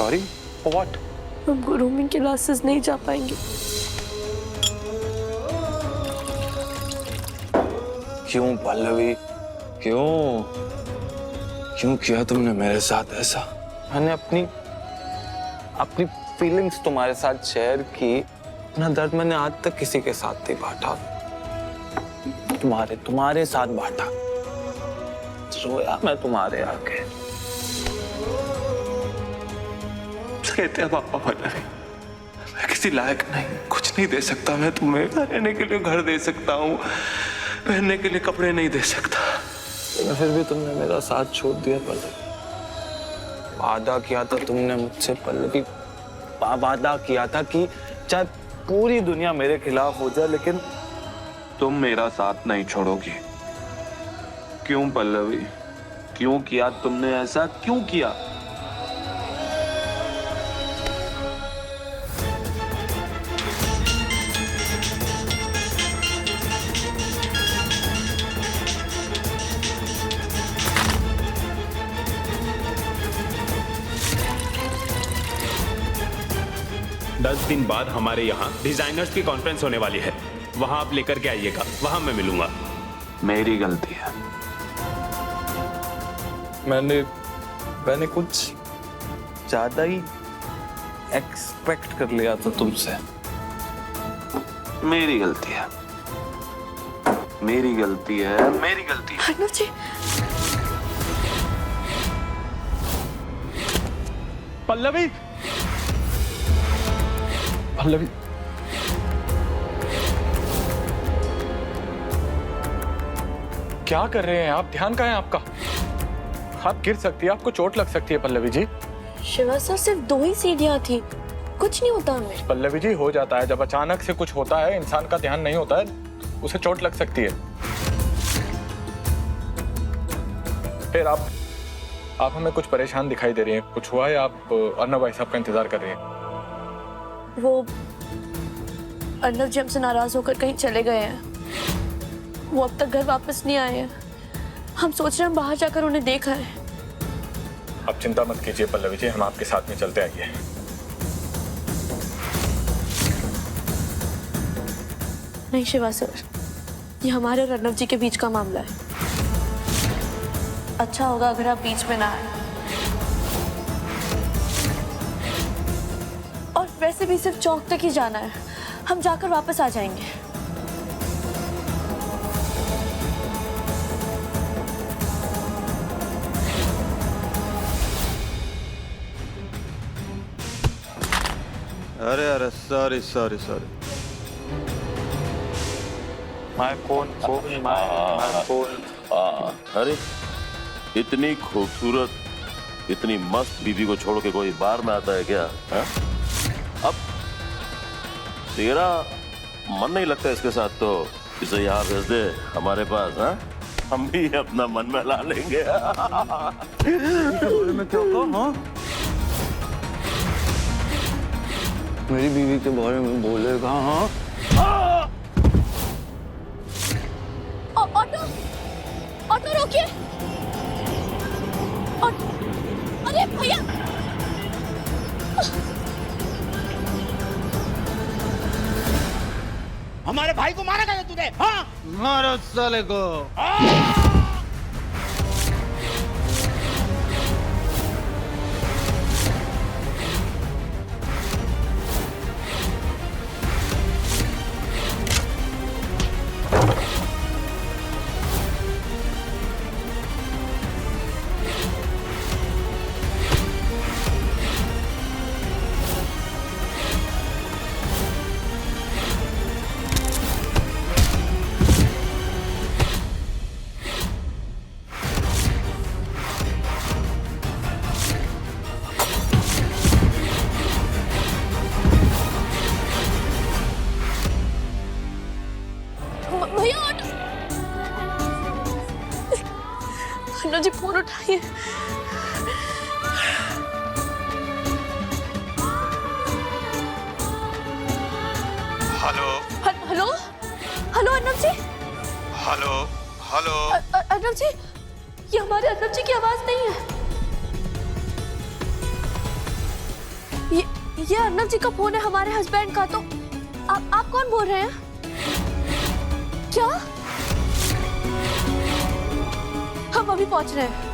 Sorry for what? हम grooming classes नहीं जा पाएंगे। क्यों पल्लवी, क्यों क्यों किया तुमने मेरे साथ ऐसा? मैंने अपनी फीलिंग्स तुम्हारे साथ शेयर की, अपना दर्द मैंने आज तक किसी के साथ नहीं बांटा, तुम्हारे साथ बांटा। रोया मैं तुम्हारे आगे। कहते हैं पापा पल्लवी, मैं किसी लायक नहीं, कुछ नहीं दे सकता मैं तुम्हें। रहने के लिए घर दे सकता हूँ, पहनने के लिए कपड़े नहीं दे सकता, फिर भी तुमने मेरा साथ छोड़ दिया पल्लवी। वादा किया था तुमने मुझसे पल्लवी, वादा किया था कि चाहे पूरी दुनिया मेरे खिलाफ हो जाए लेकिन तुम मेरा साथ नहीं छोड़ोगी। क्यों पल्लवी, क्यों किया तुमने ऐसा, क्यों किया? दस दिन बाद हमारे यहाँ डिजाइनर्स की कॉन्फ्रेंस होने वाली है, वहां आप लेकर के आइएगा, वहां मैं मिलूंगा। मेरी गलती है, मैंने कुछ ज्यादा ही एक्सपेक्ट कर लिया था तुमसे। मेरी गलती है, मेरी गलती है, मेरी गलती है। अर्नव जी, पल्लवी, पल्लवी, क्या कर रहे हैं आप? ध्यान कहाँ है आपका? आप गिर सकती है, आपको चोट लग सकती है पल्लवी जी। शिवा सर, सिर्फ 2 ही सीढ़ियां थी, कुछ नहीं होता हमें। पल्लवी जी, हो जाता है जब अचानक से कुछ होता है, इंसान का ध्यान नहीं होता है, उसे चोट लग सकती है। फिर आप हमें कुछ परेशान दिखाई दे रही हैं, कुछ हुआ है? आप अर्नव भाई साहब का इंतजार कर रही हैं? वो अर्नव जी हमसे नाराज होकर कहीं चले गए हैं, वो अब तक घर वापस नहीं आए हैं। हम सोच रहे हैं हम बाहर जाकर उन्हें देखा है। आप चिंता मत कीजिए पल्लवी जी, हम आपके साथ में चलते आइए। नहीं शिवा सर, ये हमारे और अर्नव जी के बीच का मामला है। अच्छा होगा अगर आप बीच में ना आए। और वैसे भी सिर्फ चौक तक ही जाना है, हम जाकर वापस आ जाएंगे। अरे अरे sorry sorry sorry. My phone. अरे इतनी खूबसूरत, इतनी मस्त बीवी को छोड़ के कोई बार में आता है क्या? हा? अब तेरा मन नहीं लगता इसके साथ तो इसे यहाँ भेज दे हमारे पास। हा? हम भी अपना मन में ला लेंगे। में क्या कहा? मेरी बीवी के बारे में बोलेगा? हाँ, ऑटो, ऑटो रोकिए। अरे भैया, हमारे भाई को मारा गया तूने? हाँ, मारो साले को। भैया ऑटो। अर्नव जी फोन उठाइए। Hello hello hello Arnav ji. Hello hello. Arnav ji, ये हमारे अर्नव जी की आवाज नहीं है। ये अर्नब जी का फोन है, हमारे हस्बैंड का। तो आप कौन बोल रहे हैं? क्या? हम अभी पहुंच रहे हैं।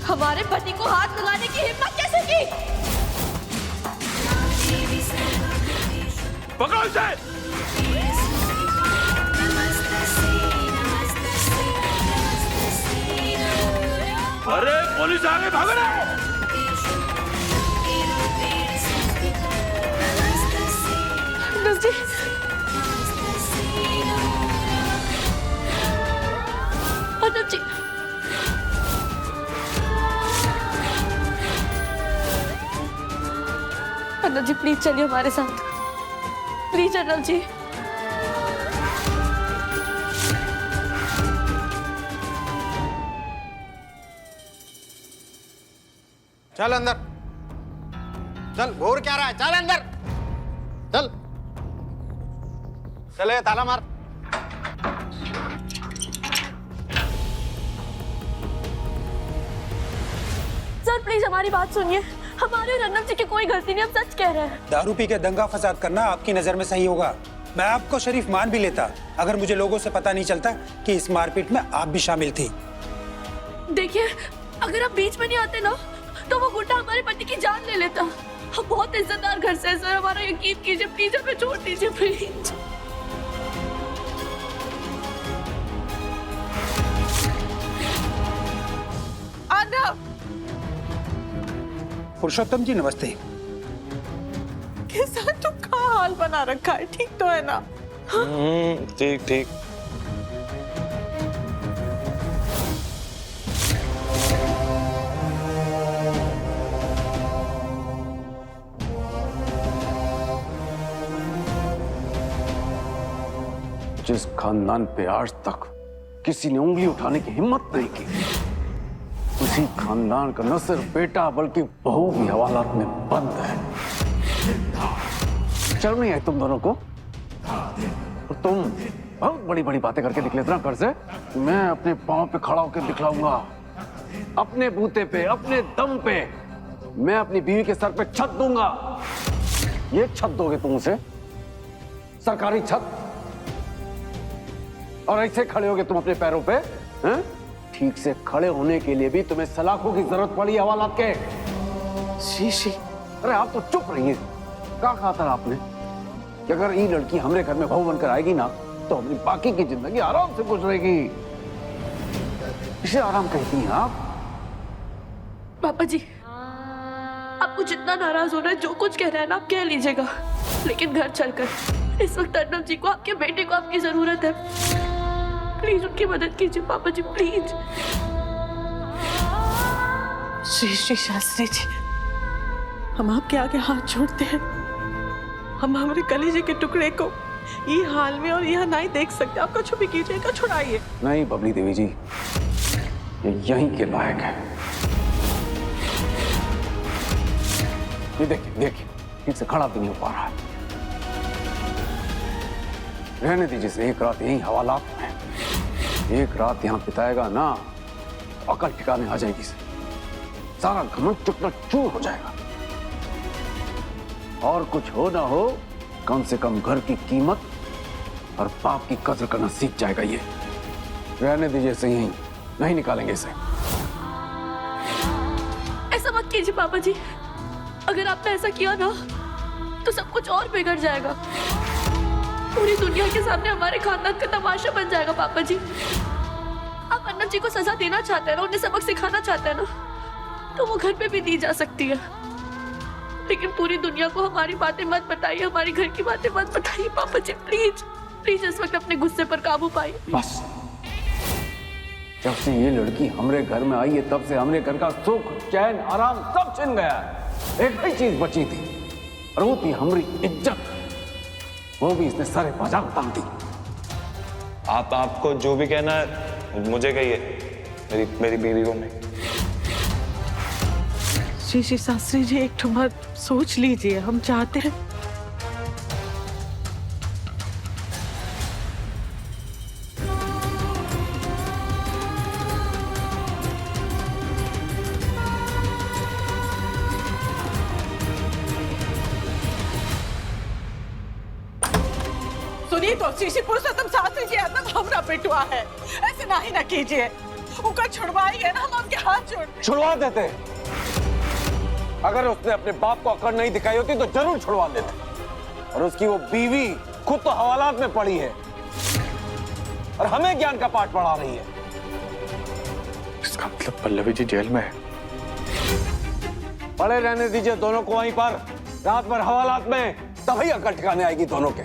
हमारे पति को हाथ लगाने की हिम्मत कैसे की? पकड़ो इसे! अरे पुलिस आगे भागो ना! अर्नब जी, अर्नब जी, अर्नब जी प्लीज चलिए हमारे साथ, प्लीज अर्नब जी। चल अंदर, चल। घूर क्या रहा है? चल अंदर, चल। चले, ताला मार। सर प्लीज हमारी बात सुनिए, हमारे और अर्नब जी की कोई गलती नहीं, हम सच कह रहे हैं। दारू पी के दंगा फसाद करना आपकी नजर में सही होगा। मैं आपको शरीफ मान भी लेता अगर मुझे लोगों से पता नहीं चलता कि इस मारपीट में आप भी शामिल थी। देखिए, अगर आप बीच में नहीं आते ना तो वो गुंडा हमारे पति की जान ले लेता। हम बहुत इज्जतदार घर से हैं सर, हमारा यकीन कीजिए, प्लीज हमें छोड़ दीजिए प्लीज। अर्नब, पुरुषोत्तम जी नमस्ते। कैसा तुम का हाल बना रखा है, ठीक तो है ना? ठीक ठीक। जिस खानदान पे आज तक किसी ने उंगली उठाने की हिम्मत नहीं की, उसी खानदान का न सिर्फ बेटा बल्कि बहू भी हवालात में बंद है। शर्म नहीं आई तुम दोनों को? और तुम बहुत बड़ी बड़ी बातें करके निकले ना घर से। मैं अपने पांव पे खड़ा होकर दिखलाऊंगा, अपने बूते पे, अपने दम पे। मैं अपनी बीवी के सर पे छत दूंगा। ये छत दोगे तुम उसे? सरकारी छत? और ऐसे खड़े होगे तुम अपने पैरों पे? हैं? ठीक से खड़े होने के लिए भी तुम्हें सलाखों की जरूरत पड़ी हवालात के। शीशी, अरे आप तो चुप रहिए। क्या कहा था आपने कि अगर ये लड़की हमारे घर में बहू बनकर आएगी ना तो अपनी बाकी की जिंदगी आराम से गुजरेगी। इसे आराम कहती हैं आप? पापा जी, आपको जितना नाराज होना है, जो कुछ कह रहा है ना आप कह लीजिएगा, लेकिन घर चलकर इस वक्त अर्नब जी को, आपके बेटे को आपकी जरूरत है। प्लीज उनकी मदद कीजिए पापा जी, प्लीज। श्री श्री शास्त्री जी, हम आपके आगे हाथ जोड़ते हैं। हम हमारे कलेजे के टुकड़े को ये हाल में और यहाँ नहीं देख सकते। आप कुछ भी कीजिएगा, छुड़ाइए। नहीं बबली देवी जी, ये यहीं के लायक है। ये देखिए देखिए, ठीक से खड़ा भी नहीं हो पा रहा है। रहने दीजिए इसे, एक रात यही हवालात में, एक रात यहाँ बिताएगा ना, अकल ठिकाने आ जाएगी इसे, सारा घमंड चुकना चूर हो जाएगा। और कुछ हो ना हो, कम से कम घर की कीमत और बाप की कदर करना सीख जाएगा ये। रहने दीजिए इसे यहीं, नहीं निकालेंगे इसे। ऐसा मत कीजिए पापा जी, अगर आपने ऐसा किया ना तो सब कुछ और बिगड़ जाएगा। पूरी दुनिया के सामने हमारे खानदान का तमाशा बन जाएगा पापा जी। आप अर्नब जी को सजा देना चाहते हैं ना, उन्हें सबक सिखाना चाहते हैं ना, तो वो घर पे भी दी जा सकती है, लेकिन पूरी दुनिया को हमारी बातें मत बताइए, हमारी घर की बातें मत बताइए पापा जी। प्लीज प्लीज इस वक्त अपने गुस्से पर काबू पाइए। बस, जब से ये लड़की हमारे घर में आई है तब से हमारे घर का सुख चैन आराम सब छिन गया है। एक ही चीज बची थी और वो थी हमारी इज्जत, वो भी इसने सारे बाजार उतार दी। आपको जो भी कहना है मुझे कहिए, मेरी बीवी को नहीं। श्री श्री शास्त्री जी, एक बात सोच लीजिए, हम चाहते हैं सुनिए तो श्री श्री पुरुषोत्तम शास्त्री जी, अर्नब हमरा बेटुआ है, ऐसे ना ही ना कीजिए, उनका छुड़वाइए ना, हम आपके हाथ छुड़वा देते। अगर उसने अपने बाप को अकड़ नहीं दिखाई होती तो जरूर छुड़वा देते। और उसकी वो बीवी खुद तो हवालात में पड़ी है और हमें ज्ञान का पाठ पढ़ा रही है। इसका मतलब पल्लवी जी जेल में है। पड़े रहने दीजिए दोनों को वहीं पर, रात भर हवालात में, तभी अकड़ ठिकाने आएगी दोनों के।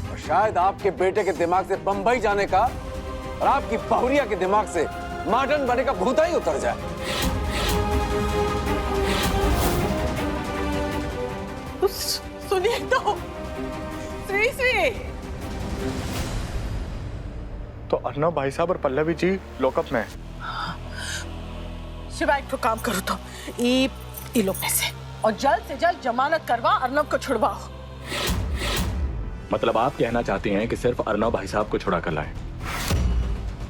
और शायद आपके बेटे के दिमाग से बंबई जाने का और आपकी बहुरिया के दिमाग से मॉडर्न बने का भूता ही उतर जाए। सुनिए तो श्री श्री, तो अर्नब भाई साहब और पल्लवी जी लॉकअप में है। शिवा, एक तो काम करो तो ये लो पैसे और जल्द से जल्द जमानत करवा, अर्नब को छुड़वाओ। मतलब आप कहना चाहती हैं कि सिर्फ अर्नब भाई साहब को छुड़ा कर लाएं?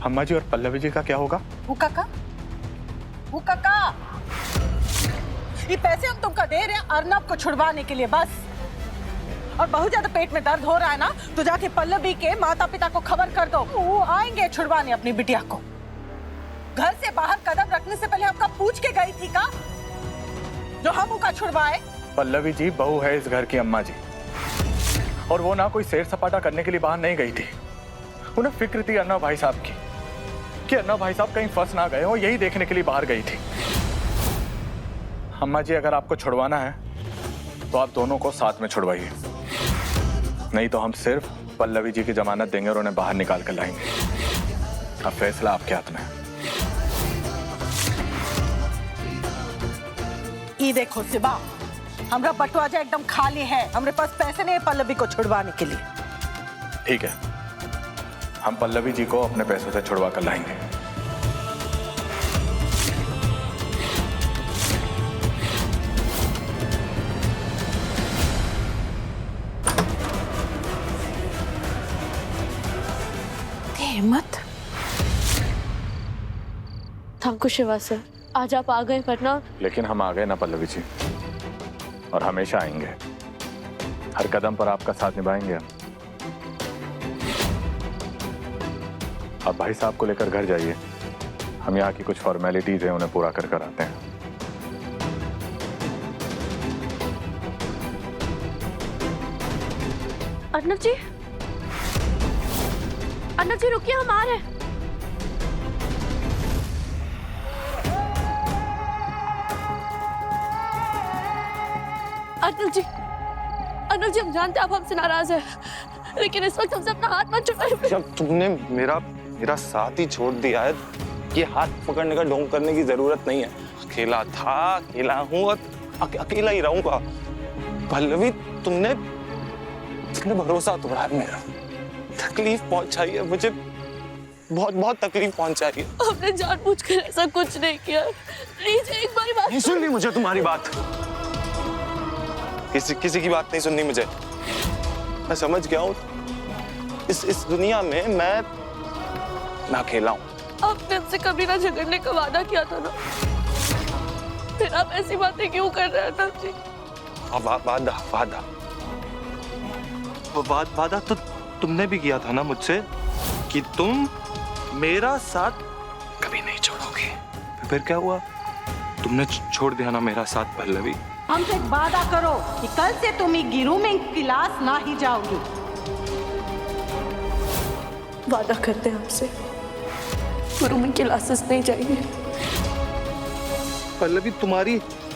अम्मा जी और पल्लवी जी का क्या होगा? वो काका ये पैसे हम तुमको दे रहे हैं अर्नब को छुड़वाने के लिए बस। और बहुत ज्यादा पेट में दर्द हो रहा है ना, तो जाके पल्लवी के माता पिता को खबर कर दो, वो आएंगे छुड़वाने अपनी बिटिया को। घर से बाहर कदम रखने से पहले आपका पूछ के गई थी का जो हम उनका छुड़वाए? पल्लवी जी बहू है इस घर की अम्मा जी, और वो ना कोई सैर सपाटा करने के लिए बाहर नहीं गई थी। उन्हें फिक्र थी अर्नब भाई साहब की कि अर्नब भाई साहब कहीं फंस ना गए हो, यही देखने के लिए बाहर गई थी। अम्मा जी, अगर आपको छुड़वाना है तो आप दोनों को साथ में छुड़वाइए, नहीं तो हम सिर्फ पल्लवी जी की जमानत देंगे और उन्हें बाहर निकाल कर लाएंगे। अब फैसला आपके हाथ में है। ये देखो सिबा, हमरा बटवाजा एकदम खाली है, हमरे पास पैसे नहीं है पल्लवी को छुड़वाने के लिए। ठीक है, हम पल्लवी जी को अपने पैसों से छुड़वा कर लाएंगे। हिम्मत। थैंक यू शिवा सर, आज आप आ गए, वरना। लेकिन हम आ गए ना पल्लवी जी, और हमेशा आएंगे, हर कदम पर आपका साथ निभाएंगे हम। आप भाई साहब को लेकर घर जाइए, हम यहाँ की कुछ फॉर्मेलिटीज हैं उन्हें पूरा कर कर आते हैं। अर्नब जी, अर्नब जी रुकिए, हम आ रहे हैं। अर्नब जी, अर्नब जी, हम जानते हैं आप हमसे नाराज हैं, लेकिन इस वक्त हमसे अपना हाथ मत छुड़ाइए। जब तुमने मेरा साथ ही छोड़ दिया है, ये हाथ पकड़ने का ढोंग करने की जरूरत नहीं है। अकेला था, अकेला हूँ और अकेला ही रहूंगा। पल्लवी, तुमने भरोसा तोड़ा है मेरा, तकलीफ पहुंचाई है मुझे। बहुत बहुत तकलीफ पहुंचा रही है। आपने जानबूझकर ऐसा कुछ नहीं किया। प्लीज एक बार बात नहीं सुननी मुझे तुम्हारी बात। किसी की बात नहीं सुननी मुझे। मैं समझ गया हूँ, इस दुनिया में मैं अकेला हूँ। आपने हमसे कभी ना झगड़ने का वादा किया था ना, फिर आप ऐसी बातें क्यों कर रहे हैं अर्नब जी? वादा तो तुमने भी किया था ना मुझसे कि तुम मेरा साथ कभी नहीं छोड़ोगे। फिर क्या हुआ? तुमने छोड़ दिया ना मेरा साथ पल्लवी। हमसे वादा करो कि कल से तुम ग्रूमिंग क्लास ना ही जाओगी। वादा करते हैं आपसे, ग्रूमिंग क्लासेस नहीं जाएंगे। पल्लवी, तुम्हारी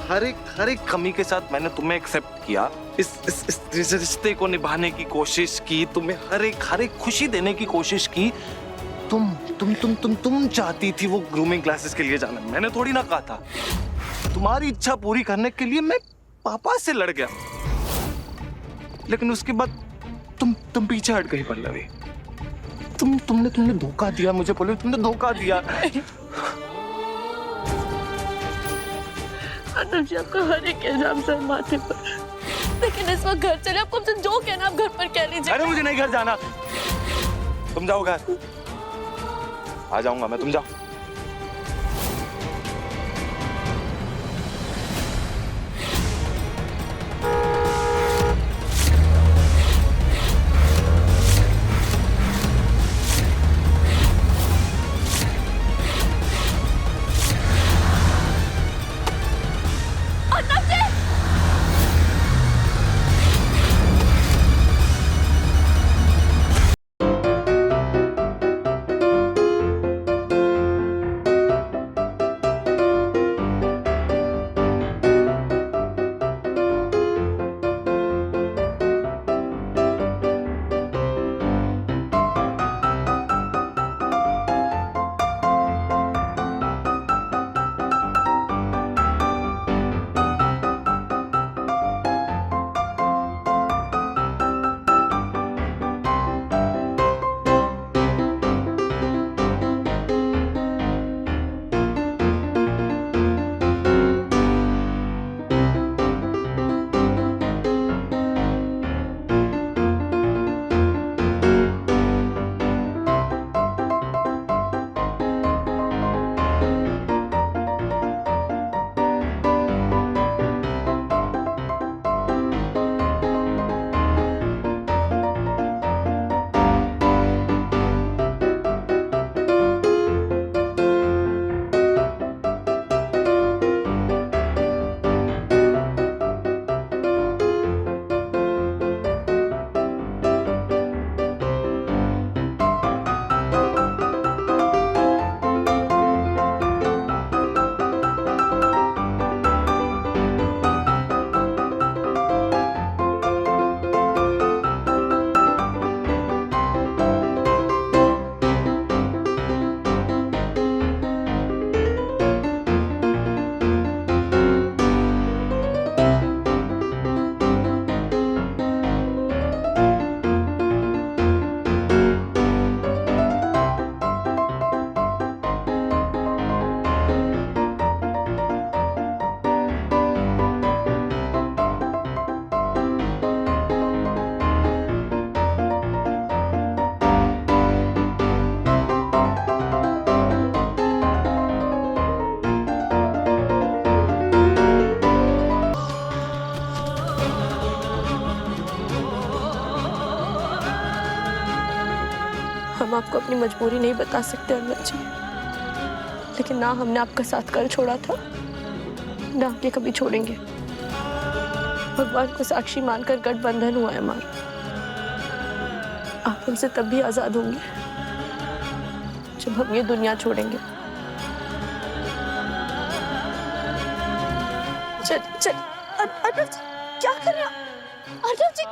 हर एक कमी के साथ मैंने तुम्हें एक्सेप्ट किया। इस रिश्ते को निभाने की कोशिश की, तुम्हें हर एक खुशी देने की कोशिश की। तुम चाहती थी वो ग्रूमिंग क्लासेस के लिए जाना, मैंने थोड़ी ना कहा था। तुम्हारी इच्छा पूरी करने के लिए मैं पापा से लड़ गया, लेकिन उसके बाद तुम पीछे हट गई पल्लवी। तुमने धोखा दिया मुझे पल्लवी, तुमने धोखा दिया। अर्नब जी, आपका हर एक इल्जाम सर माथे पर, लेकिन इस वक्त घर चले। आपको हमसे जो कहना आप घर पर कह लीजिए। अरे मुझे नहीं घर जाना, तुम जाओ घर। आ जाऊंगा मैं, तुम जाओ। हम आपको अपनी मजबूरी नहीं बता सकते अर्नब जी, लेकिन ना हमने आपका साथ कल छोड़ा था, ना आगे कभी छोड़ेंगे। भगवान को साक्षी मानकर गठबंधन हुआ है हमारा। आप हमसे तब भी आजाद होंगे जब हम ये दुनिया छोड़ेंगे। चल चल अर्नब जी, क्या कर रहे हैं अर्नब जी?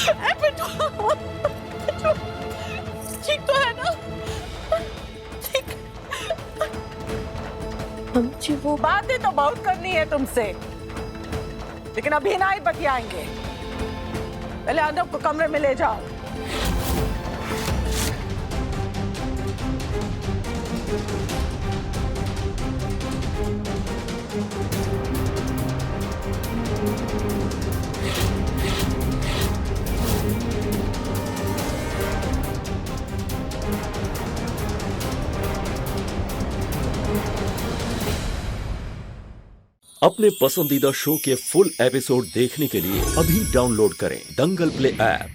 ए बिट्टू, बिट्टू, ठीक तो है ना? ठीक। अम्मी वो बातें तो बहुत करनी है तुमसे, लेकिन अभी ना ही बतियाएंगे। पहले अनूप को कमरे में ले जाओ। अपने पसंदीदा शो के फुल एपिसोड देखने के लिए अभी डाउनलोड करें दंगल प्ले ऐप।